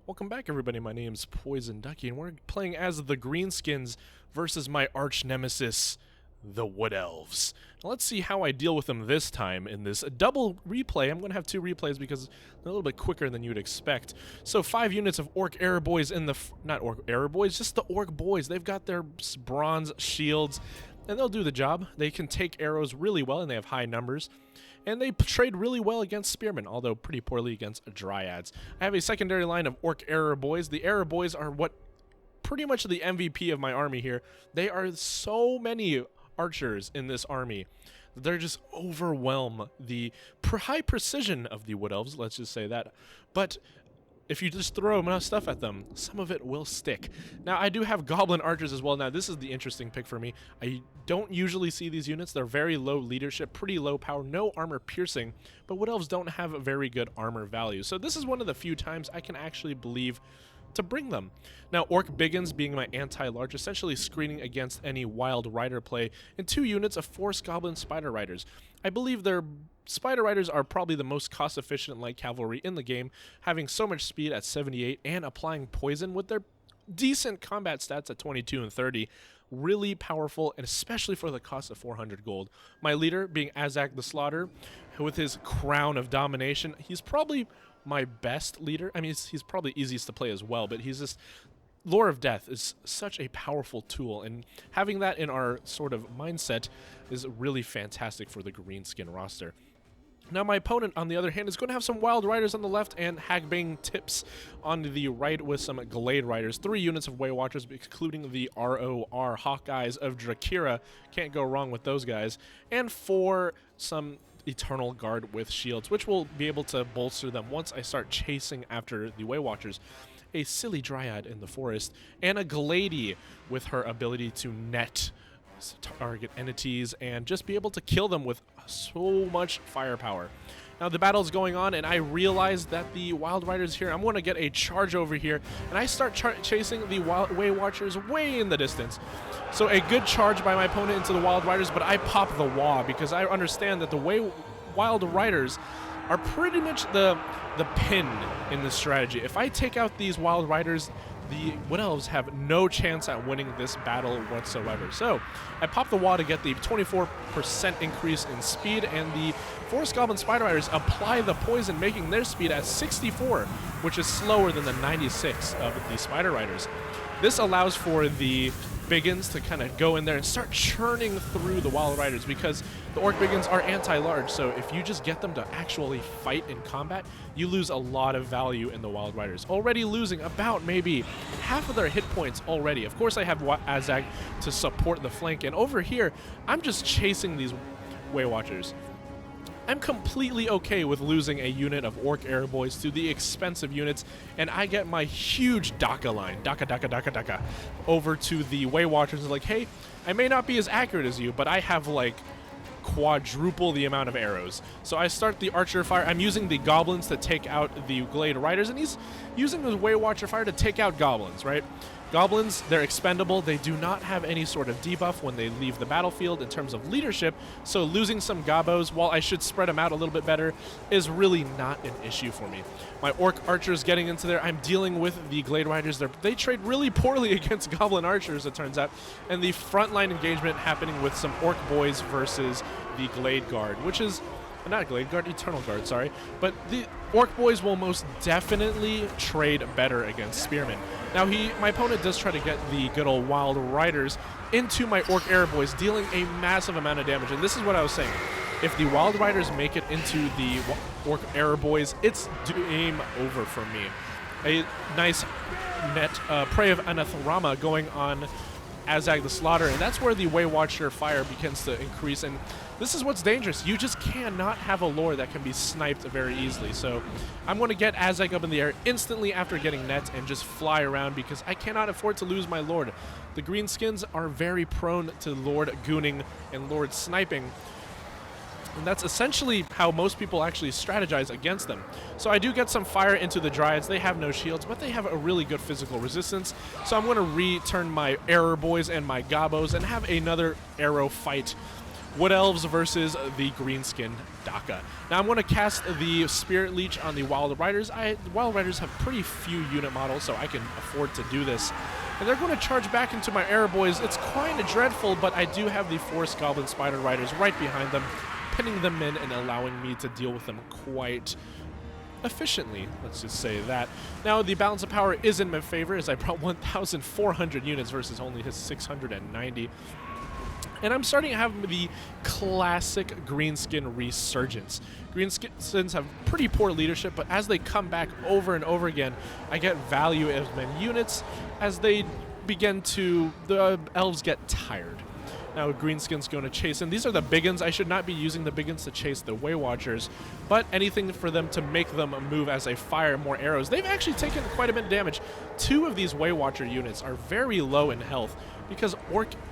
Welcome back, everybody. My name's Poison Ducky, and we're playing as the Greenskins versus my arch nemesis, the Wood Elves. Now let's see how I deal with them this time in this double replay. I'm going to have two replays because they're a little bit quicker than you'd expect. So 5 units of Orc Arrow Boys in the... not Orc Arrow Boys, just the Orc Boys. They've got their bronze shields, and they'll do the job. They can take arrows really well, and they have high numbers. And they trade really well against Spearmen, although pretty poorly against Dryads. I have a secondary line of Orc Arrow Boys. The Arrow Boys are what pretty much the MVP of my army here. They are so many archers in this army. They're just overwhelm the high precision of the Wood Elves, let's just say that. But if you just throw enough stuff at them, some of it will stick. Now, I do have Goblin Archers as well. Now, this is the interesting pick for me. I don't usually see these units. They're very low leadership, pretty low power, no armor piercing, but Wood Elves don't have a very good armor value. So this is one of the few times I can actually believe to bring them. Now, Orc Biggins being my anti-large, essentially screening against any Wild Rider play, and 2 units of Force Goblin Spider Riders. I believe their Spider Riders are probably the most cost-efficient light cavalry in the game, having so much speed at 78 and applying poison with their decent combat stats at 22 and 30. Really powerful, and especially for the cost of 400 gold. My leader being Azag the Slaughter, with his crown of domination. He's probably my best leader. I mean, he's probably easiest to play as well, but he's just... Lore of Death is such a powerful tool, and having that in our sort of mindset is really fantastic for the Greenskin roster. Now, my opponent, on the other hand, is going to have some Wild Riders on the left and Hagbang Tips on the right with some Glade Riders. 3 units of Way Watchers, including the ROR Hawkeyes of Drakira. Can't go wrong with those guys. And 4 some Eternal Guard with shields, which will be able to bolster them once I start chasing after the Way Watchers. A silly Dryad in the forest, and a Glady with her ability to net target entities and just be able to kill them with so much firepower. Now the battle's going on, and I realize that the Wild Riders here, I'm going to get a charge over here, and I start chasing the Way Watchers way in the distance. So a good charge by my opponent into the Wild Riders, but I pop the wall because I understand that the Wild Riders are pretty much the pin in this strategy. If I take out these Wild Riders, the Wood Elves have no chance at winning this battle whatsoever. So I pop the wall to get the 24% increase in speed, and the Force Goblin Spider Riders apply the poison, making their speed at 64, which is slower than the 96 of the Spider Riders. This allows for the Biggins to kind of go in there and start churning through the Wild Riders, because the Orc Biggins are anti-large, so if you just get them to actually fight in combat, you lose a lot of value in the Wild Riders. Already losing about maybe half of their hit points already. Of course, I have Azag to support the flank, and over here, I'm just chasing these Way Watchers. I'm completely okay with losing a unit of Orc Arrow Boys to the expensive units, and I get my huge Dakka line, Dakka, over to the Way Watchers and like, hey, I may not be as accurate as you, but I have like quadruple the amount of arrows. So I start the Archer Fire. I'm using the Goblins to take out the Glade Riders, and he's using the Way Watcher Fire to take out Goblins, right? Goblins, they're expendable. They do not have any sort of debuff when they leave the battlefield in terms of leadership, so losing some Gobos, while I should spread them out a little bit better, is really not an issue for me. My Orc Archers getting into there, I'm dealing with the Glade Riders. They trade really poorly against Goblin Archers, it turns out, and the frontline engagement happening with some Orc Boys versus the Glade Guard, which is... not Glade Guard, Eternal Guard, sorry. But the Orc Boys will most definitely trade better against Spearmen. Now, my opponent does try to get the good old Wild Riders into my Orc Arrow Boys, dealing a massive amount of damage. And this is what I was saying. If the Wild Riders make it into the Orc Arrow Boys, it's game over for me. A nice net Prey of Anathrama going on Azag the Slaughter, and that's where the Way Watcher fire begins to increase, and this is what's dangerous. You just cannot have a lore that can be sniped very easily, so I'm going to get Azag up in the air instantly after getting net and just fly around because I cannot afford to lose my Lord. The Greenskins are very prone to Lord gooning and Lord sniping, and that's essentially how most people actually strategize against them. So I do get some fire into the Dryads. They have no shields, but they have a really good physical resistance. So I'm going to return my Arrow Boys and my Gobos and have another arrow fight Wood Elves versus the Greenskin Dakka. Now I'm going to cast the Spirit Leech on the Wild Riders. Wild Riders have pretty few unit models, so I can afford to do this. And they're going to charge back into my Arrow Boys. It's kind of dreadful, but I do have the Forest Goblin Spider Riders right behind them, pinning them in and allowing me to deal with them quite efficiently, let's just say that. Now, the balance of power is in my favor, as I brought 1,400 units versus only his 690. And I'm starting to have the classic Greenskin resurgence. Greenskins have pretty poor leadership, but as they come back over and over again, I get value as many units. As they begin to, the elves get tired. Now Greenskin's going to chase in. These are the biggins. I should not be using the biggins to chase the Way Watchers, but anything for them to make them move as they fire more arrows. They've actually taken quite a bit of damage. 2 of these Way Watcher units are very low in health because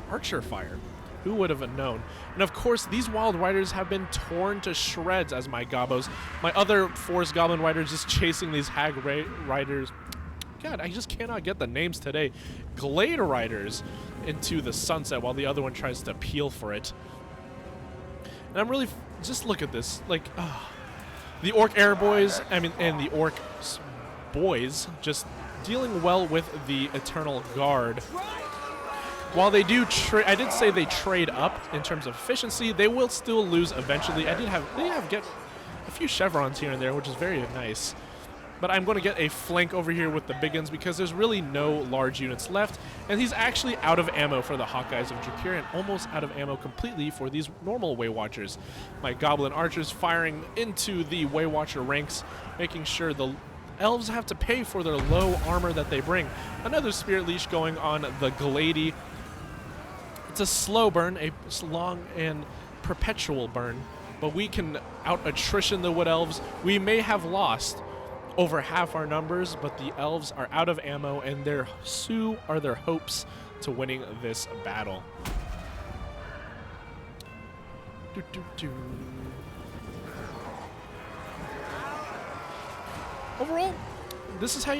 Archer fire. Who would have known? And of course, these Wild Riders have been torn to shreds as my Gobos. My other Forest Goblin Riders just chasing these Hag Riders. God, I just cannot get the names today. Glade Riders into the sunset while the other one tries to peel for it. And I'm really, just look at this. Like, the Orc Air Boys, and the Orc Boys just dealing well with the Eternal Guard. While they do I did say they trade up in terms of efficiency, they will still lose eventually. They get a few chevrons here and there, which is very nice. But I'm going to get a flank over here with the biggins because there's really no large units left. And he's actually out of ammo for the Hawkeyes of Drakir and almost out of ammo completely for these normal Way Watchers. My Goblin Archers firing into the Way Watcher ranks, making sure the Elves have to pay for their low armor that they bring. Another Spirit Leash going on the Glady. It's a slow burn, a long and perpetual burn, but we can out-attrition the Wood Elves. We may have lost over half our numbers, but the Elves are out of ammo, and their hopes to winning this battle. Overall, this is how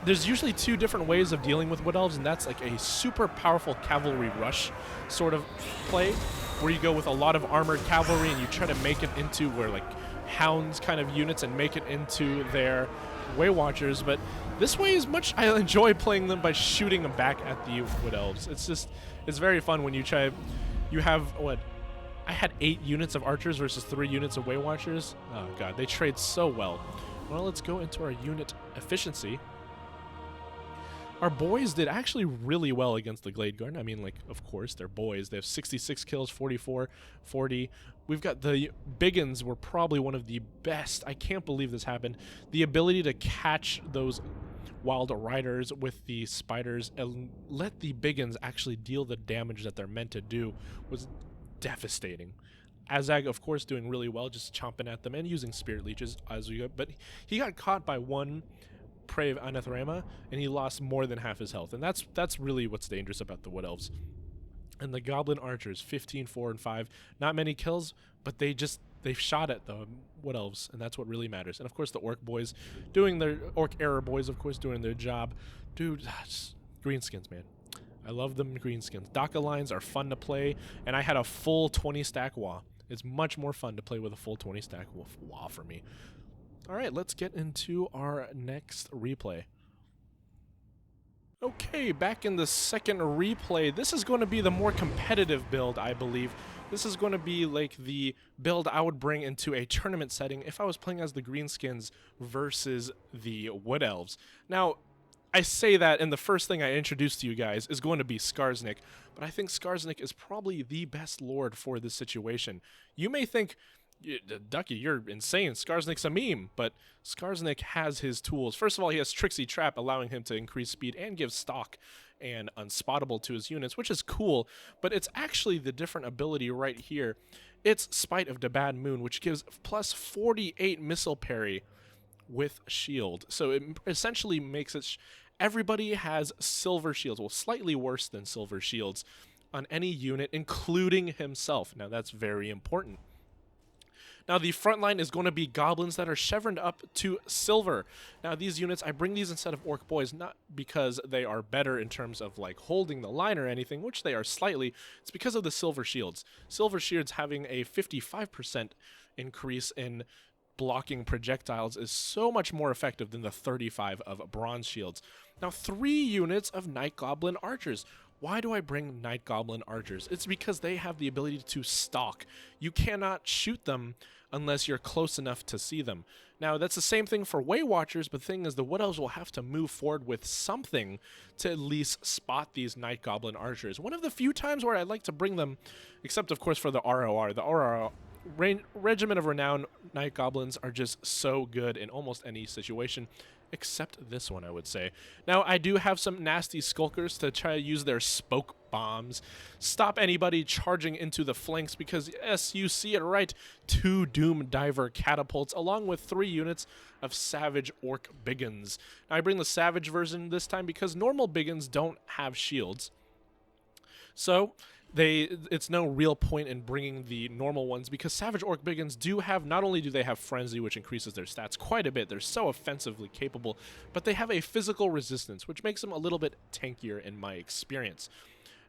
there's usually 2 different ways of dealing with Wood Elves, and that's like a super powerful cavalry rush sort of play, where you go with a lot of armored cavalry and you try to make it into where like hounds kind of units and make it into their Way Watchers. But this way is much, I enjoy playing them by shooting them back at the Wood Elves. It's very fun when you have, what, I had 8 units of archers versus 3 units of Way Watchers. Oh god, they trade so well. Well, let's go into our unit efficiency. Our boys did actually really well against the Glade Guard. I mean, like, of course, they're boys. They have 66 kills, 44, 40. We've got the biggins were probably one of the best. I can't believe this happened. The ability to catch those Wild Riders with the spiders and let the biggins actually deal the damage that they're meant to do was devastating. Azag, of course, doing really well, just chomping at them and using Spirit Leeches as we go. But he got caught by one Prey of Anathrema, and he lost more than half his health. And that's really what's dangerous about the Wood Elves. And the Goblin Archers, 15, 4, and 5. Not many kills, but they've shot at the Wood Elves, and that's what really matters. And, of course, the Orc Boys doing their... Orc Error Boys, of course, doing their job. Dude, Greenskins, man. I love them Greenskins. Dakka lines are fun to play, and I had a full 20-stack Wa. It's much more fun to play with a full 20-stack Wa for me. All right, let's get into our next replay. Okay, back in the second replay. This is going to be the more competitive build, I believe. This is going to be like the build I would bring into a tournament setting if I was playing as the Greenskins versus the Wood Elves. Now, I say that, and the first thing I introduce to you guys is going to be Skarsnik, but I think Skarsnik is probably the best lord for this situation. You may think, Ducky, you're insane. Skarsnik's a meme, but Skarsnik has his tools. First of all, he has Trixie Trap, allowing him to increase speed and give stock and unspottable to his units, which is cool, but it's actually the different ability right here. It's Spite of the Bad Moon, which gives plus 48 missile parry with shield. So it essentially makes it... Everybody has silver shields, well, slightly worse than silver shields on any unit, including himself. Now, that's very important. Now the front line is going to be goblins that are chevroned up to silver. Now these units, I bring these instead of orc boys, not because they are better in terms of like holding the line or anything, which they are slightly. It's because of the silver shields. Silver shields having a 55% increase in blocking projectiles is so much more effective than the 35 of bronze shields. Now 3 units of Night Goblin archers. Why do I bring Night Goblin archers? It's because they have the ability to stalk. You cannot shoot them unless you're close enough to see them. Now, that's the same thing for Way Watchers, but the thing is the Wood Elves will have to move forward with something to at least spot these Night Goblin archers. One of the few times where I'd like to bring them, except of course for the ROR. The ROR, Regiment of Renown Night Goblins, are just so good in almost any situation. Except this one, I would say. Now, I do have some nasty skulkers to try to use their spoke bombs. Stop anybody charging into the flanks because, yes, you see it right, 2 Doom Diver catapults along with 3 units of Savage Orc Biggins. Now, I bring the Savage version this time because normal Biggins don't have shields. So it's no real point in bringing the normal ones because Savage Orc Biggins do have, not only do they have Frenzy, which increases their stats quite a bit, they're so offensively capable, but they have a physical resistance, which makes them a little bit tankier in my experience.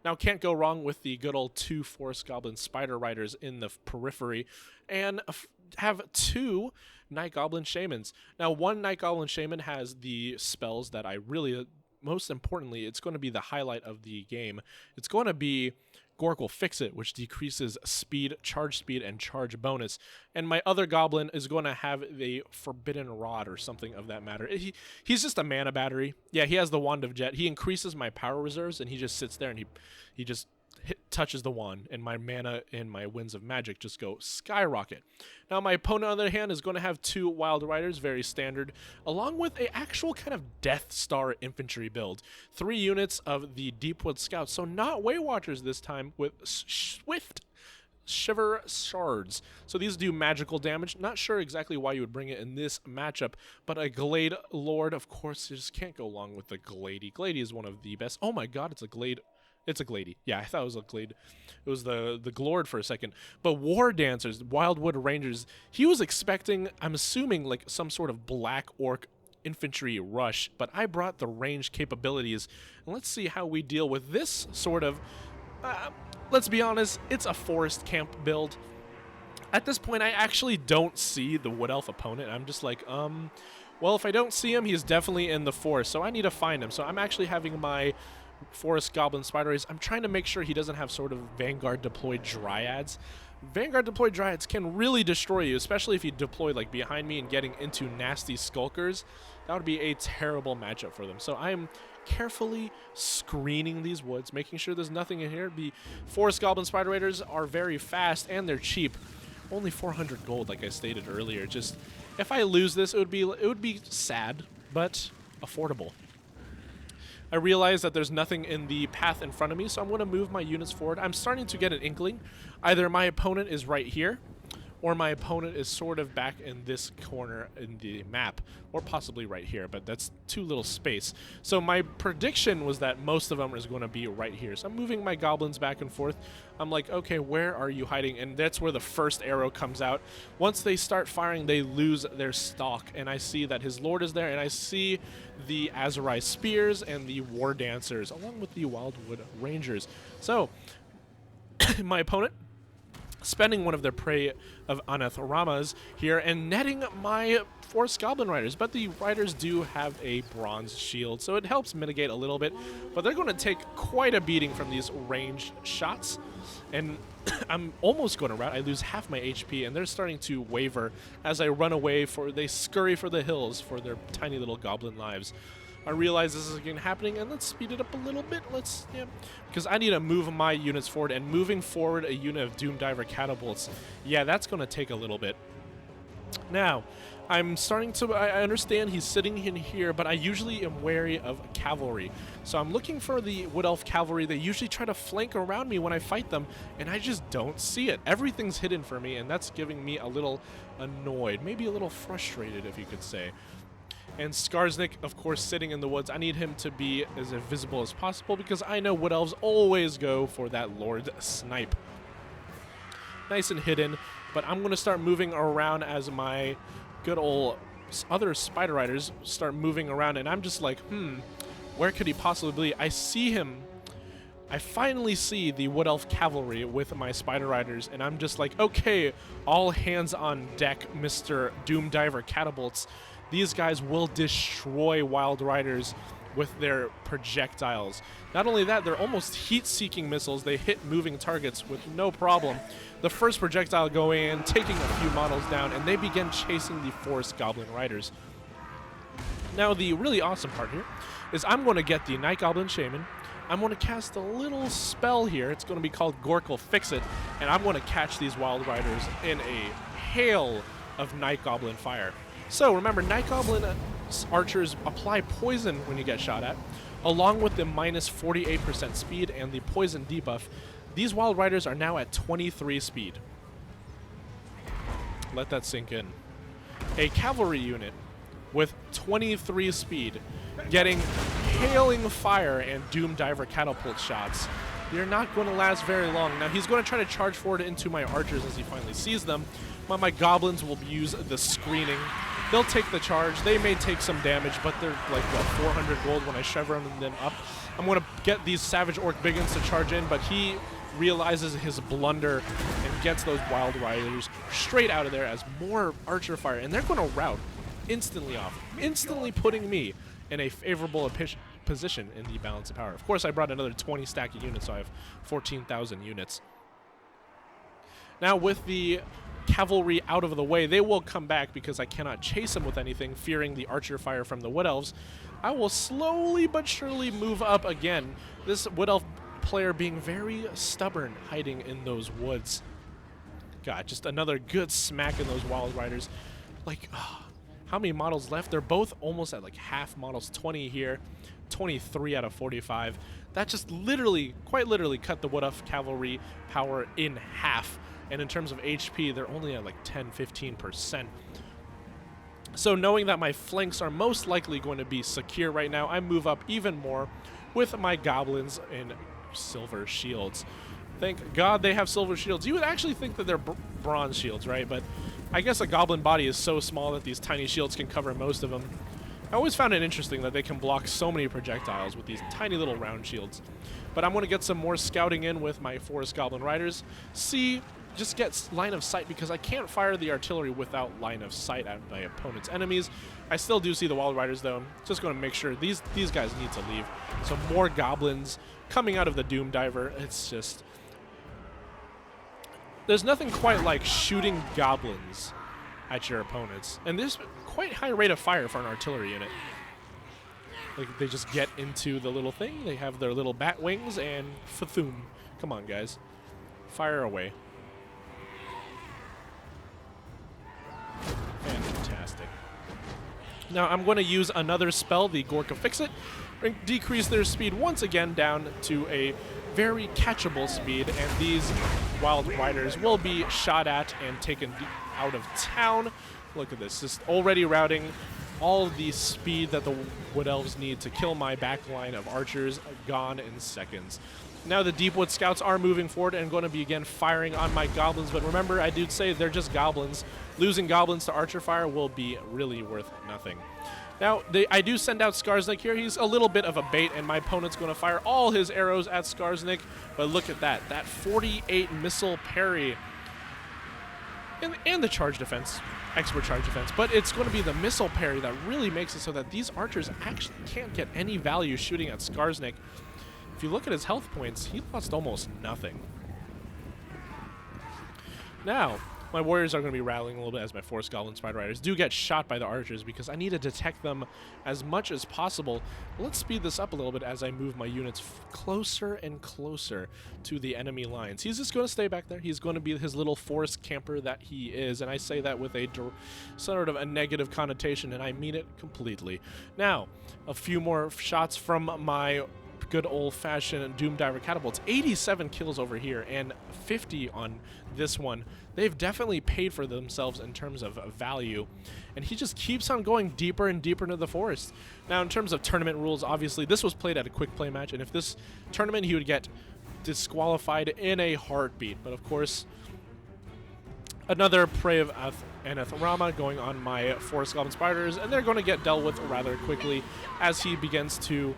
Now, can't go wrong with the good old 2 Forest Goblin Spider Riders in the periphery, and have 2 Night Goblin Shamans. Now, 1 Night Goblin Shaman has the spells that I really, most importantly, it's going to be the highlight of the game. It's going to be Gork'll Fix It, which decreases speed, and charge bonus. And my other goblin is going to have the Forbidden Rod or something of that matter. He's just a mana battery. Yeah, he has the Wand of Jet. He increases my power reserves, and he just sits there and he just touches the wand, and my mana and my Winds of Magic just go skyrocket. Now, my opponent, on the other hand, is going to have 2 Wild Riders, very standard, along with a actual kind of Death Star infantry build. 3 units of the Deepwood Scouts, so not Way Watchers this time, with Swift Shiver Shards. So these do magical damage. Not sure exactly why you would bring it in this matchup, but a Glade Lord, of course, you just can't go along with the Glady. Glady is one of the best. Oh my god, it's a Glade. It's a Glady. Yeah, I thought it was a Glade. It was the Glord for a second. But War Dancers, Wildwood Rangers, he was expecting, I'm assuming, like some sort of Black Orc infantry rush, but I brought the range capabilities. And let's see how we deal with this sort of, let's be honest, it's a forest camp build. At this point, I actually don't see the Wood Elf opponent. I'm just like, well, if I don't see him, he's definitely in the forest, so I need to find him. So I'm actually having my Forest Goblin Spider Rays. I'm trying to make sure he doesn't have sort of Vanguard deployed Dryads. Vanguard deployed Dryads can really destroy you, especially if you deploy like behind me and getting into nasty Skulkers. That would be a terrible matchup for them. So I'm carefully screening these woods, making sure there's nothing in here. The Forest Goblin Spider Raiders are very fast and they're cheap. Only 400 gold, like I stated earlier. Just if I lose this, it would be sad, but affordable. I realize that there's nothing in the path in front of me, so I'm going to move my units forward. I'm starting to get an inkling. Either my opponent is right here, or my opponent is sort of back in this corner in the map, or possibly right here, but that's too little space. So my prediction was that most of them is going to be right here. So I'm moving my goblins back and forth. I'm like, okay, where are you hiding? And that's where the first arrow comes out. Once they start firing, they lose their stalk, and I see that his lord is there, and I see the Azurai Spears and the War Dancers, along with the Wildwood Rangers. So my opponent spending one of their prey of Anatharamas here and netting my Forest Goblin Riders, but the Riders do have a bronze shield, so it helps mitigate a little bit, but they're going to take quite a beating from these ranged shots, and I'm almost going to rout. I lose half my HP, and they're starting to waver as I run away, they scurry for the hills for their tiny little goblin lives. I realize this is again happening, and let's speed it up a little bit. Because I need to move my units forward, and moving forward a unit of Doom Diver catapults, yeah, that's going to take a little bit. Now, I'm starting to, I understand he's sitting in here, but I usually am wary of cavalry. So I'm looking for the Wood Elf cavalry. They usually try to flank around me when I fight them, and I just don't see it. Everything's hidden for me, and that's giving me a little annoyed, maybe a little frustrated, if you could say. And Skarsnik, of course, sitting in the woods. I need him to be as invisible as possible because I know Wood Elves always go for that Lord Snipe. Nice and hidden. but I'm going to start moving around as my good old other Spider Riders start moving around, and I'm just like, where could he possibly be? I see him. I finally see the Wood Elf Cavalry with my Spider Riders, and I'm just like, okay, all hands on deck, Mr. Doom Diver Catapults. These guys will destroy Wild Riders with their projectiles. Not only that, they're almost heat-seeking missiles. They hit moving targets with no problem. The first projectile going in, taking a few models down, and they begin chasing the Forest Goblin Riders. Now, the really awesome part here is I'm going to get the Night Goblin Shaman. I'm going to cast a little spell here. It's going to be called Gork'll Fix-It, and I'm going to catch these Wild Riders in a hail of Night Goblin fire. So remember, Night Goblin archers apply poison when you get shot at, along with the minus 48% speed and the poison debuff. These Wild Riders are now at 23 speed. Let that sink in. A cavalry unit with 23 speed getting hailing fire and Doom Diver catapult shots. They're not going to last very long. Now he's going to try to charge forward into my archers as he finally sees them. My goblins will use the screening. They'll take the charge. They may take some damage, but they're like, what, 400 gold when I chevron them up. I'm going to get these Savage Orc Biggins to charge in, but he realizes his blunder and gets those Wild Riders straight out of there as more archer fire. And they're going to rout instantly off, instantly putting me in a favorable position in the balance of power. Of course, I brought another 20 stack of units, so I have 14,000 units. Now, with the cavalry out of the way, they will come back because I cannot chase them with anything, fearing the archer fire from the Wood Elves. I will slowly but surely move up again. This Wood Elf player being very stubborn, hiding in those woods. God, just another good smack in those Wild Riders. Like, how many models left? They're both almost at like half models. 20 here, 23 out of 45. That just literally, quite literally, cut the Wood Elf cavalry power in half. And in terms of HP, they're only at like 10-15%. So knowing that my flanks are most likely going to be secure right now, I move up even more with my goblins in silver shields. Thank God they have silver shields. You would actually think that they're bronze shields, right? But I guess a goblin body is so small that these tiny shields can cover most of them. I always found it interesting that they can block so many projectiles with these tiny little round shields. But I'm going to get some more scouting in with my Forest Goblin Riders. Just get line of sight, because I can't fire the artillery without line of sight at my opponent's enemies. I still do see the Wild Riders, though. Just going to make sure these guys need to leave. So more goblins coming out of the Doom Diver. It's just... there's nothing quite like shooting goblins at your opponents. And there's quite high rate of fire for an artillery unit. Like, they just get into the little thing. They have their little bat wings, and fathoom. Come on, guys. Fire away. Fantastic. Now I'm going to use another spell, the Gork'll Fix-It, and decrease their speed once again down to a very catchable speed, and these Wild Riders will be shot at and taken out of town. Look at this, just already routing all the speed that the Wood Elves need to kill my back line of archers, gone in seconds. Now the Deepwood Scouts are moving forward and going to be again firing on my goblins, but remember, I do say they're just goblins. Losing goblins to archer fire will be really worth nothing. Now, I do send out Skarsnik here. He's a little bit of a bait, and my opponent's going to fire all his arrows at Skarsnik, but look at that. That 48 missile parry. And the charge defense, expert charge defense, but it's going to be the missile parry that really makes it so that these archers actually can't get any value shooting at Skarsnik. If you look at his health points, he lost almost nothing. Now, my warriors are going to be rattling a little bit as my Forest Goblin Spider Riders do get shot by the archers because I need to detect them as much as possible. Let's speed this up a little bit as I move my units closer and closer to the enemy lines. He's just going to stay back there. He's going to be his little forest camper that he is, and I say that with a sort of a negative connotation, and I mean it completely. Now, a few more shots from my good old-fashioned Doom Diver catapults. 87 kills over here and 50 on this one. They've definitely paid for themselves in terms of value, and he just keeps on going deeper and deeper into the forest. Now, in terms of tournament rules, obviously this was played at a quick play match, and if this tournament, he would get disqualified in a heartbeat. But of course, another Prey of Anathrama going on my Forest Goblin Spiders, and they're going to get dealt with rather quickly as he begins to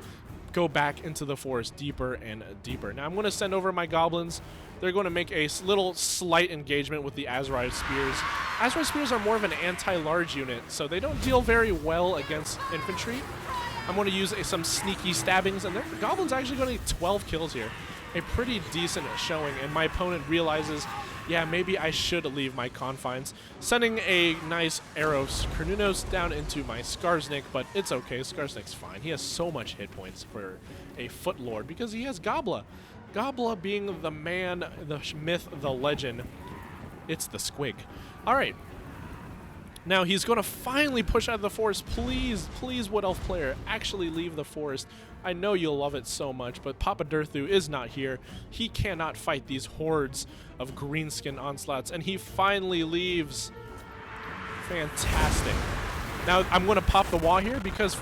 go back into the forest deeper and deeper. Now I'm going to send over my goblins. They're going to make a little slight engagement with the Azrai Spears. Azrai Spears are more of an anti-large unit, so they don't deal very well against infantry. I'm going to use some sneaky stabbings, and the goblins actually going to get 12 kills here. A pretty decent showing, and my opponent realizes, yeah, maybe I should leave my confines. Sending a nice arrow Kernunos down into my Skarsnik, but it's okay. Skarsnik's fine. He has so much hit points for a Foot Lord because he has Gobla. Gobla being the man, the myth, the legend. It's the squig. All right. Now he's going to finally push out of the forest. Please, please, Wood Elf player, actually leave the forest. I know you'll love it so much, but Papa Durthu is not here. He cannot fight these hordes of Greenskin onslaughts, and he finally leaves. Fantastic. Now I'm going to pop the wall here because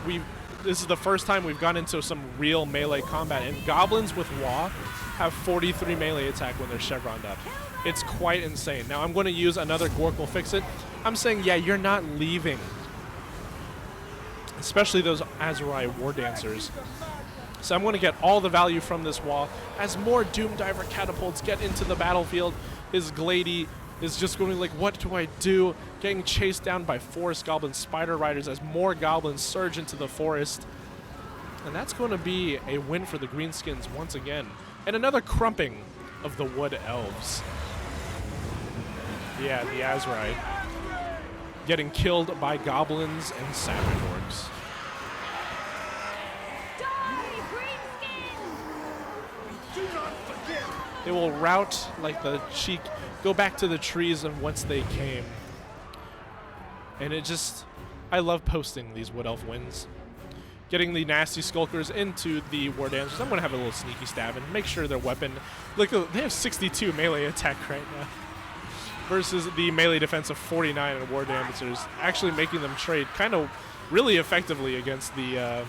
this is the first time we've gone into some real melee combat, and goblins with Wa have 43 melee attack when they're chevroned up. It's quite insane. Now I'm going to use another Gorkle Fix-It. I'm saying, yeah, you're not leaving. Especially those Azrai War Dancers. So I'm going to get all the value from this wall. As more Doom Diver catapults get into the battlefield, his Glady is just going like, what do I do? Getting chased down by Forest Goblin Spider Riders as more goblins surge into the forest. And that's going to be a win for the Greenskins once again. And another crumping of the Wood Elves. Yeah, the Azrai getting killed by goblins and savage orcs. They will rout like the cheek, go back to the trees and whence they came. And it just, I love posting these Wood Elf wins. Getting the nasty skulkers into the War Dancers. I'm going to have a little sneaky stab and make sure their weapon, look, they have 62 melee attack right now. Versus the melee defense of 49 and War Dancers, actually making them trade kind of really effectively against the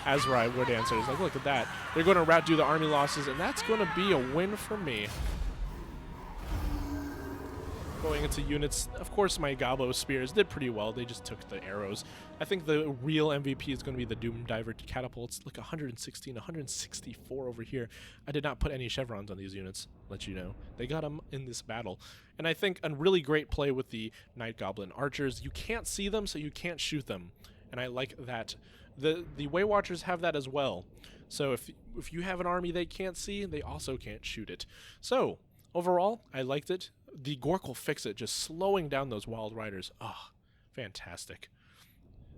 Azrai War Dancers. Like, look at that. They're going to rout do the army losses, and that's going to be a win for me. Going into units, of course my Gobbo Spears did pretty well. They just took the arrows. I think the real MVP is going to be the Doom Diver catapults. Look, 116, 164 over here. I did not put any chevrons on these units, let you know. They got them in this battle. And I think a really great play with the Night Goblin Archers. You can't see them, so you can't shoot them. And I like that. The Way Watchers have that as well. So if you have an army they can't see, they also can't shoot it. So, overall, I liked it. The Gorkle Fix-It, just slowing down those Wild Riders. Oh, fantastic.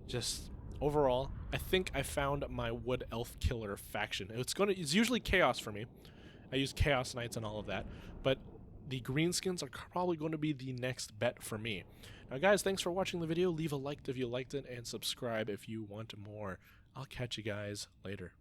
Just overall, I think I found my Wood Elf killer faction. It's usually Chaos for me. I use Chaos Knights and all of that, but the Greenskins are probably going to be the next bet for me. Now guys, thanks for watching the video. Leave a like if you liked it and subscribe if you want more. I'll catch you guys later.